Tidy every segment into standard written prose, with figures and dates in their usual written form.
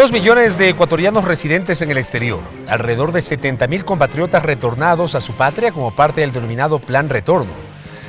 2 millones de ecuatorianos residentes en el exterior, alrededor de 70.000 compatriotas retornados a su patria como parte del denominado Plan Retorno,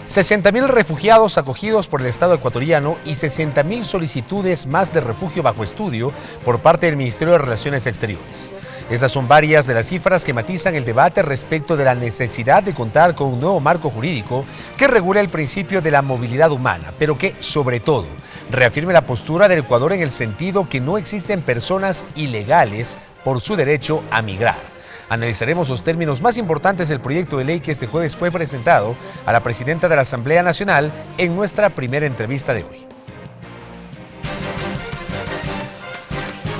60.000 refugiados acogidos por el Estado ecuatoriano y 60.000 solicitudes más de refugio bajo estudio por parte del Ministerio de Relaciones Exteriores. Estas son varias de las cifras que matizan el debate respecto de la necesidad de contar con un nuevo marco jurídico que regule el principio de la movilidad humana, pero que, sobre todo, reafirme la postura del Ecuador en el sentido que no existen personas ilegales por su derecho a migrar. Analizaremos los términos más importantes del proyecto de ley que este jueves fue presentado a la presidenta de la Asamblea Nacional en nuestra primera entrevista de hoy.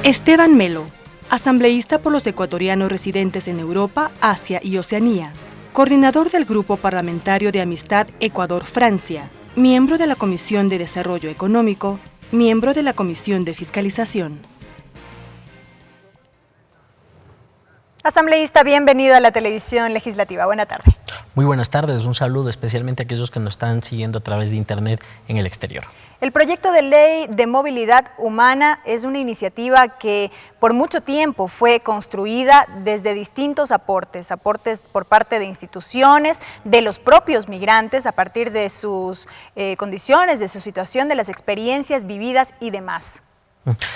Esteban Melo, asambleísta por los ecuatorianos residentes en Europa, Asia y Oceanía, coordinador del Grupo Parlamentario de Amistad Ecuador-Francia, miembro de la Comisión de Desarrollo Económico, miembro de la Comisión de Fiscalización. Asambleísta, bienvenido a la televisión legislativa. Buena tarde. Muy buenas tardes, un saludo especialmente a aquellos que nos están siguiendo a través de internet en el exterior. El proyecto de ley de movilidad humana es una iniciativa que por mucho tiempo fue construida desde distintos aportes por parte de instituciones, de los propios migrantes, a partir de sus condiciones, de su situación, de las experiencias vividas y demás.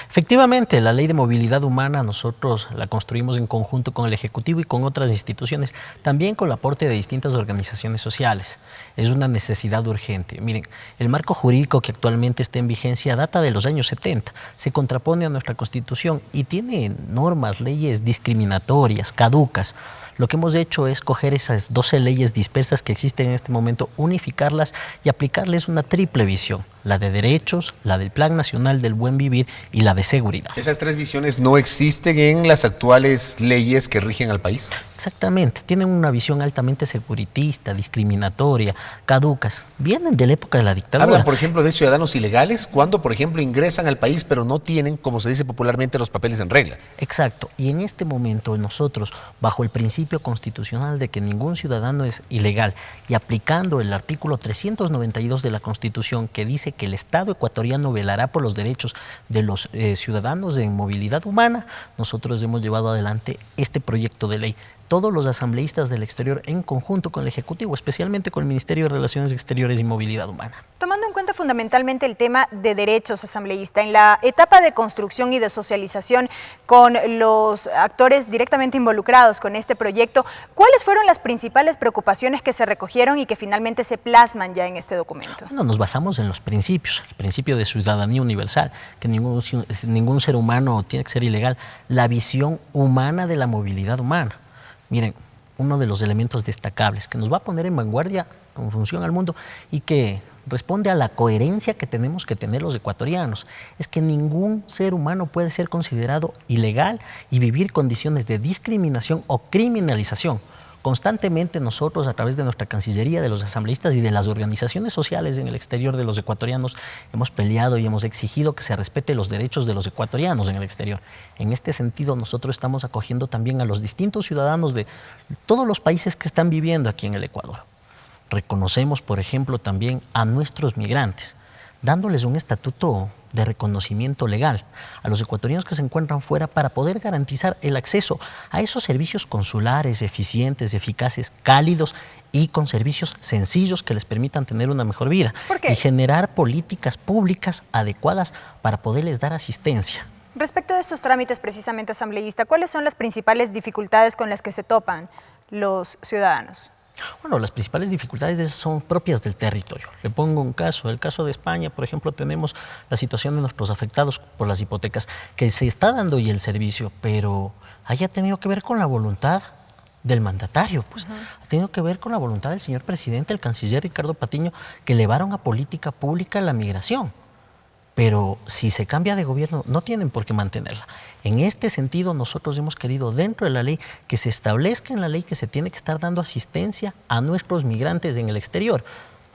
Efectivamente, la ley de movilidad humana nosotros la construimos en conjunto con el Ejecutivo y con otras instituciones, también con el aporte de distintas organizaciones sociales. Es una necesidad urgente. Miren, el marco jurídico que actualmente está en vigencia data de los años 70, se contrapone a nuestra Constitución y tiene normas, leyes discriminatorias, caducas. Lo que hemos hecho es coger esas 12 leyes dispersas que existen en este momento, unificarlas y aplicarles una triple visión, la de derechos, la del Plan Nacional del Buen Vivir y la de seguridad. ¿Esas tres visiones no existen en las actuales leyes que rigen al país? Exactamente, tienen una visión altamente securitista, discriminatoria, caducas, vienen de la época de la dictadura. Hablan, por ejemplo, de ciudadanos ilegales cuando, por ejemplo, ingresan al país pero no tienen, como se dice popularmente, los papeles en regla. Exacto, y en este momento nosotros, bajo el principio constitucional de que ningún ciudadano es ilegal y aplicando el artículo 392 de la Constitución que dice que el Estado ecuatoriano velará por los derechos de los ciudadanos en movilidad humana, nosotros hemos llevado adelante este proyecto de ley. Todos los asambleístas del exterior en conjunto con el Ejecutivo, especialmente con el Ministerio de Relaciones Exteriores y Movilidad Humana. Tomando en cuenta fundamentalmente el tema de derechos, asambleísta, en la etapa de construcción y de socialización con los actores directamente involucrados con este proyecto, ¿cuáles fueron las principales preocupaciones que se recogieron y que finalmente se plasman ya en este documento? Bueno, nos basamos en los principios, el principio de ciudadanía universal, que ningún ser humano tiene que ser ilegal, la visión humana de la movilidad humana. Miren, uno de los elementos destacables que nos va a poner en vanguardia en función al mundo y que responde a la coherencia que tenemos que tener los ecuatorianos, es que ningún ser humano puede ser considerado ilegal y vivir condiciones de discriminación o criminalización. Constantemente nosotros, a través de nuestra Cancillería, de los asambleístas y de las organizaciones sociales en el exterior de los ecuatorianos, hemos peleado y hemos exigido que se respete los derechos de los ecuatorianos en el exterior. En este sentido, nosotros estamos acogiendo también a los distintos ciudadanos de todos los países que están viviendo aquí en el Ecuador. Reconocemos, por ejemplo, también a nuestros migrantes, dándoles un estatuto de reconocimiento legal a los ecuatorianos que se encuentran fuera para poder garantizar el acceso a esos servicios consulares eficientes, eficaces, cálidos y con servicios sencillos que les permitan tener una mejor vida y generar políticas públicas adecuadas para poderles dar asistencia. Respecto a estos trámites precisamente, asambleísta, ¿cuáles son las principales dificultades con las que se topan los ciudadanos? Bueno, las principales dificultades son propias del territorio. Le pongo un caso, el caso de España, por ejemplo, tenemos la situación de nuestros afectados por las hipotecas, que se está dando ya el servicio, pero haya tenido que ver con la voluntad del mandatario, pues ha tenido que ver con la voluntad del señor presidente, el canciller Ricardo Patiño, que elevaron a política pública la migración. Pero si se cambia de gobierno, no tienen por qué mantenerla. En este sentido, nosotros hemos querido, dentro de la ley, que se establezca en la ley que se tiene que estar dando asistencia a nuestros migrantes en el exterior,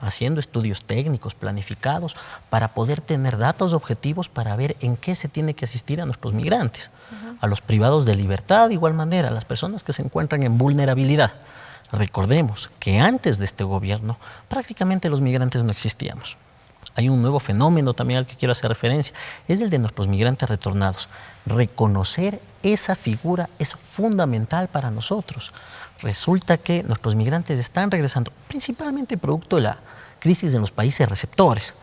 haciendo estudios técnicos planificados para poder tener datos objetivos para ver en qué se tiene que asistir a nuestros migrantes, a los privados de libertad, de igual manera, a las personas que se encuentran en vulnerabilidad. Recordemos que antes de este gobierno prácticamente los migrantes no existíamos. hay un nuevo fenómeno también al que quiero hacer referencia, es el de nuestros migrantes retornados. Reconocer esa figura es fundamental para nosotros. Resulta que nuestros migrantes están regresando, principalmente producto de la crisis en los países receptores.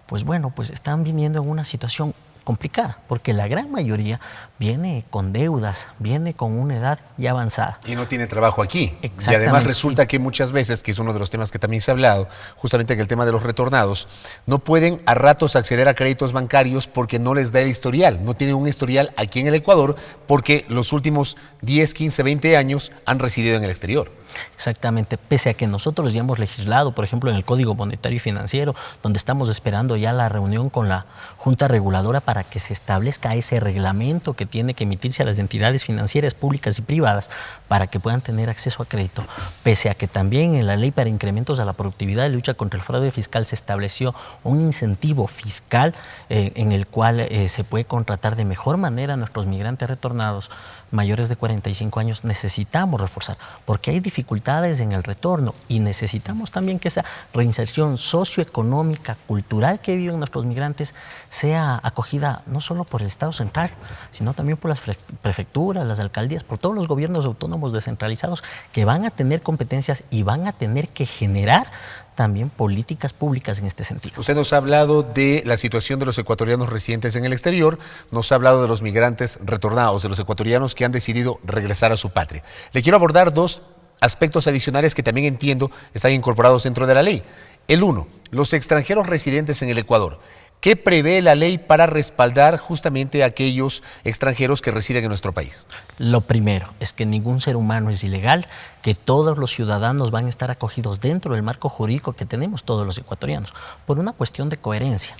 Pues bueno, pues están viniendo en una situación complicada, porque la gran mayoría viene con deudas, viene con una edad ya avanzada. Y no tiene trabajo aquí. Y además resulta que muchas veces, que es uno de los temas que también se ha hablado, justamente en el tema de los retornados, no pueden a ratos acceder a créditos bancarios porque no les da el historial. No tienen un historial aquí en el Ecuador porque los últimos 10, 15, 20 años han residido en el exterior. Exactamente, pese a que nosotros ya hemos legislado, por ejemplo, en el Código Monetario y Financiero, donde estamos esperando ya la reunión con la Junta Reguladora para que se establezca ese reglamento que tiene que emitirse a las entidades financieras públicas y privadas para que puedan tener acceso a crédito, pese a que también en la Ley para Incrementos a la Productividad y Lucha contra el Fraude Fiscal se estableció un incentivo fiscal en el cual se puede contratar de mejor manera a nuestros migrantes retornados mayores de 45 años. Necesitamos reforzar, porque hay dificultades en el retorno y necesitamos también que esa reinserción socioeconómica, cultural que viven nuestros migrantes sea acogida no solo por el Estado central, sino también por las prefecturas, las alcaldías, por todos los gobiernos autónomos descentralizados que van a tener competencias y van a tener que generar también políticas públicas en este sentido. Usted nos ha hablado de la situación de los ecuatorianos residentes en el exterior, nos ha hablado de los migrantes retornados, de los ecuatorianos que han decidido regresar a su patria. Le quiero abordar dos aspectos adicionales que también entiendo están incorporados dentro de la ley. El uno, los extranjeros residentes en el Ecuador. ¿Qué prevé la ley para respaldar justamente a aquellos extranjeros que residen en nuestro país? Lo primero es que ningún ser humano es ilegal, que todos los ciudadanos van a estar acogidos dentro del marco jurídico que tenemos todos los ecuatorianos, por una cuestión de coherencia.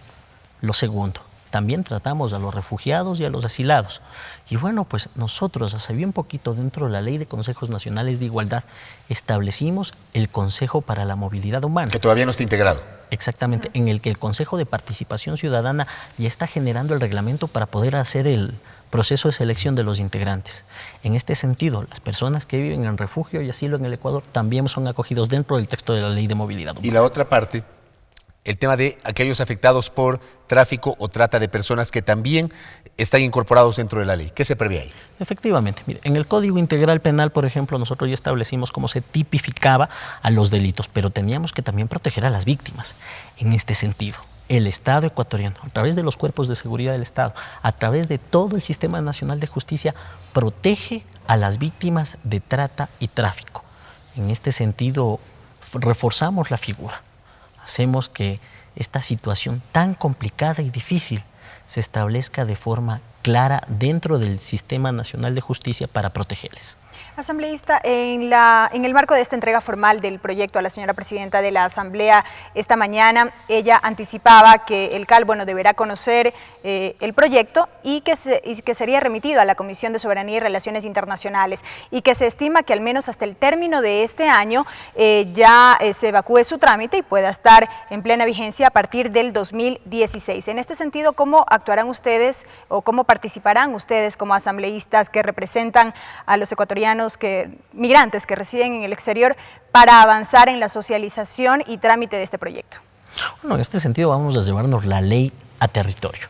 Lo segundo, también tratamos a los refugiados y a los asilados. Y bueno, pues nosotros, hace bien poquito, dentro de la Ley de Consejos Nacionales de Igualdad, establecimos el Consejo para la Movilidad Humana. Que todavía no está integrado. Exactamente, en el que el Consejo de Participación Ciudadana ya está generando el reglamento para poder hacer el proceso de selección de los integrantes. En este sentido, las personas que viven en refugio y asilo en el Ecuador también son acogidos dentro del texto de la Ley de Movilidad Humana. Y la otra parte, el tema de aquellos afectados por tráfico o trata de personas que también están incorporados dentro de la ley. ¿Qué se prevé ahí? Efectivamente, mire, en el Código Integral Penal, por ejemplo, nosotros ya establecimos cómo se tipificaba a los delitos, pero teníamos que también proteger a las víctimas. En este sentido, el Estado ecuatoriano, a través de los cuerpos de seguridad del Estado, a través de todo el Sistema Nacional de Justicia, protege a las víctimas de trata y tráfico. En este sentido, reforzamos la figura. Hacemos que esta situación tan complicada y difícil se establezca de forma clara dentro del Sistema Nacional de Justicia para protegerles. Asambleísta, en el marco de esta entrega formal del proyecto a la señora presidenta de la Asamblea esta mañana, ella anticipaba que el CAL, deberá conocer el proyecto y que sería remitido a la Comisión de Soberanía y Relaciones Internacionales y que se estima que al menos hasta el término de este año ya se evacúe su trámite y pueda estar en plena vigencia a partir del 2016. En este sentido, ¿cómo actuarán ustedes o cómo participarán ustedes como asambleístas que representan a los ecuatorianos migrantes que residen en el exterior para avanzar en la socialización y trámite de este proyecto? Bueno, en este sentido vamos a llevarnos la ley a territorio.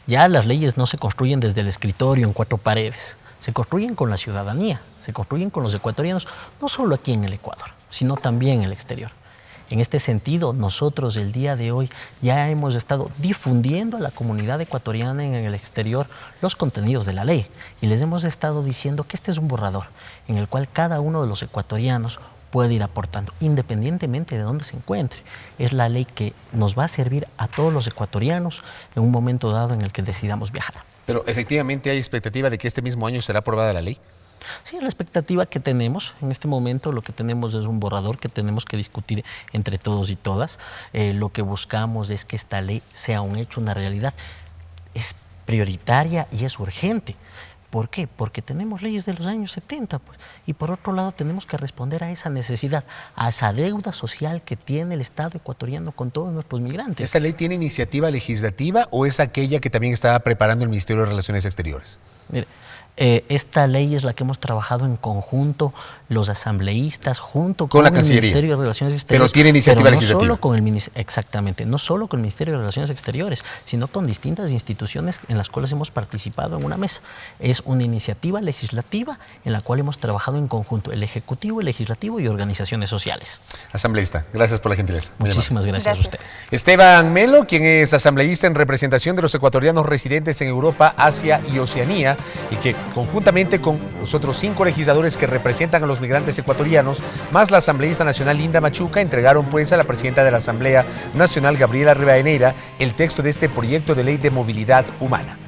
Ya las leyes no se construyen desde el escritorio en cuatro paredes, se construyen con la ciudadanía, se construyen con los ecuatorianos, no solo aquí en el Ecuador, sino también en el exterior. En este sentido, nosotros el día de hoy ya hemos estado difundiendo a la comunidad ecuatoriana en el exterior los contenidos de la ley y les hemos estado diciendo que este es un borrador en el cual cada uno de los ecuatorianos puede ir aportando, independientemente de dónde se encuentre. Es la ley que nos va a servir a todos los ecuatorianos en un momento dado en el que decidamos viajar. Pero efectivamente hay expectativa de que este mismo año será aprobada la ley. Sí, la expectativa que tenemos en este momento, lo que tenemos es un borrador que tenemos que discutir entre todos y todas. Lo que buscamos es que esta ley sea un hecho, una realidad. Es prioritaria y es urgente. ¿Por qué? Porque tenemos leyes de los años 70, pues, y por otro lado tenemos que responder a esa necesidad, a esa deuda social que tiene el Estado ecuatoriano con todos nuestros migrantes. ¿Esta ley tiene iniciativa legislativa o es aquella que también está preparando el Ministerio de Relaciones Exteriores? Mire, Esta ley es la que hemos trabajado en conjunto los asambleístas junto con con la el Cancillería. Ministerio de Relaciones Exteriores. Pero tiene iniciativa pero no legislativa. Solo con exactamente, no solo con el Ministerio de Relaciones Exteriores, sino con distintas instituciones en las cuales hemos participado en una mesa. Es una iniciativa legislativa en la cual hemos trabajado en conjunto el Ejecutivo, el Legislativo y organizaciones sociales. Asambleísta, gracias por la gentileza. Muy Muchísimas gracias a ustedes. Esteban Melo, quien es asambleísta en representación de los ecuatorianos residentes en Europa, Asia y Oceanía, y que conjuntamente con los otros 5 legisladores que representan a los migrantes ecuatorianos, más la asambleísta nacional Linda Machuca, entregaron pues a la presidenta de la Asamblea Nacional, Gabriela Rivadeneira, el texto de este proyecto de ley de movilidad humana.